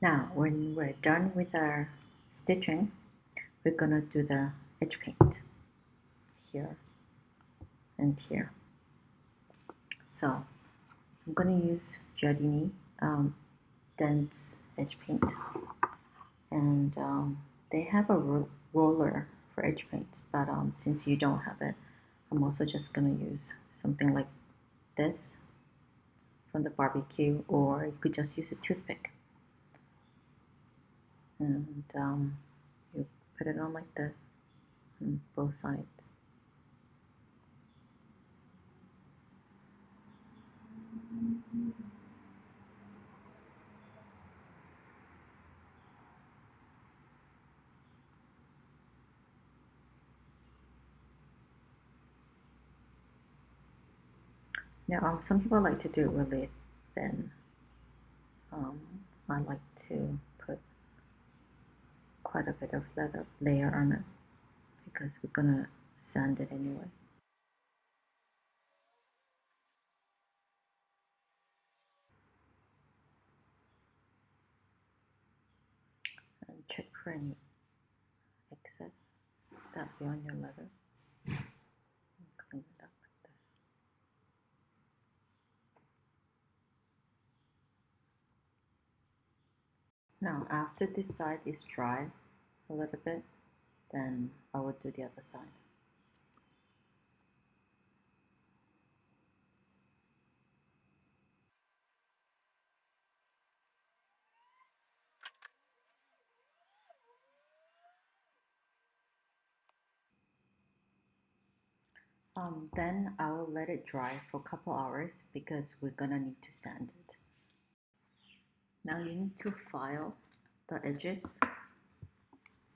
Now, when we're done with our stitching, we're gonna do the edge paint here and here. So I'm gonna use Giardini dense edge paint, and they have a roller for edge paint, but since you don't have it, I'm also just gonna use something like this from the barbecue, or you could just use a toothpick. And you put it on like this on both sides. Now, some people like to do it really thin. I like to put quite a bit of leather layer on it because we're gonna sand it anyway. And check for any excess that be on your leather. And clean it up like this. Now, after this side is dry a little bit, then I will do the other side. Then I will let it dry for a couple hours because we're gonna need to sand it. Now you need to file the edges.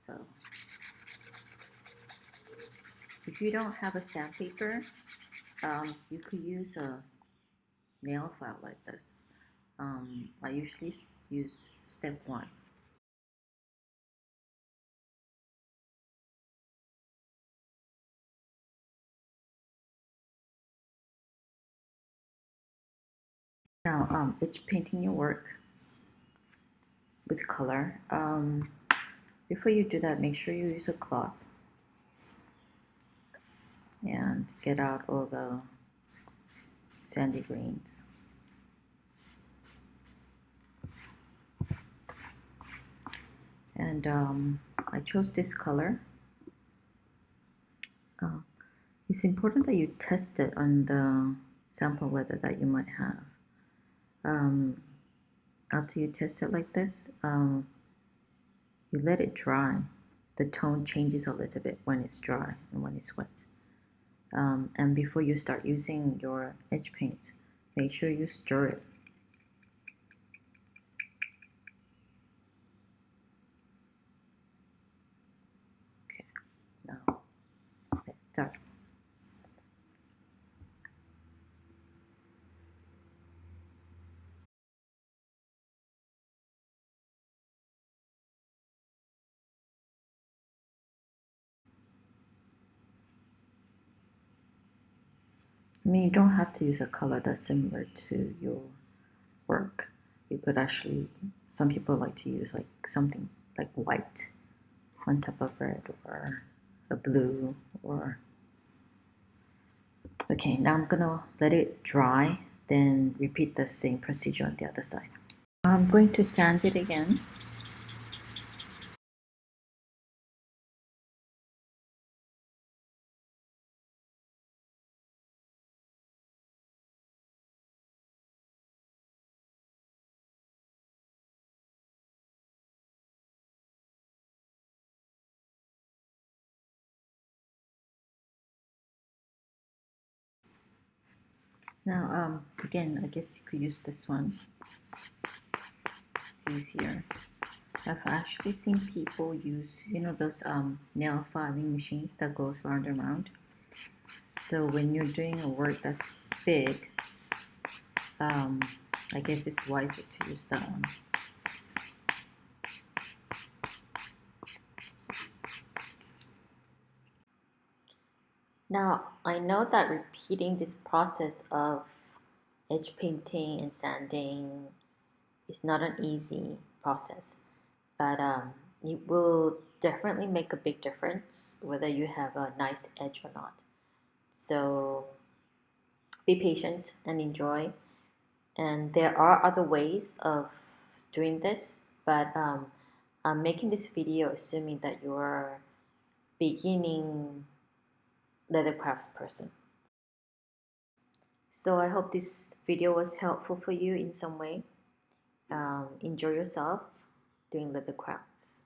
So if you don't have a sandpaper, you could use a nail file like this. I usually use step 1. Now, it's painting your work with color. Before you do that, make sure you use a cloth and get out all the sandy grains. And I chose this color. It's important that you test it on the sample leather that you might have. After you test it like this, you let it dry. The tone changes a little bit when it's dry and when it's wet. And before you start using your edge paint, make sure you stir it. Okay, now let's start. I mean, you don't have to use a color that's similar to your work. You could actually, some people like to use like something like white on top of red, or a blue, or okay, now I'm gonna let it dry, then repeat the same procedure on the other side. I'm going to sand it again. Now, again, I guess you could use this one. It's easier. I've actually seen people use, you know, those nail filing machines that goes round and round. So when you're doing a work that's big, I guess it's wiser to use that one. Now, I know that repeating this process of edge painting and sanding is not an easy process, but it will definitely make a big difference whether you have a nice edge or not. So be patient and enjoy. And there are other ways of doing this, but I'm making this video assuming that you are beginning leather crafts person. So I hope this video was helpful for you in some way. Enjoy yourself doing leather crafts.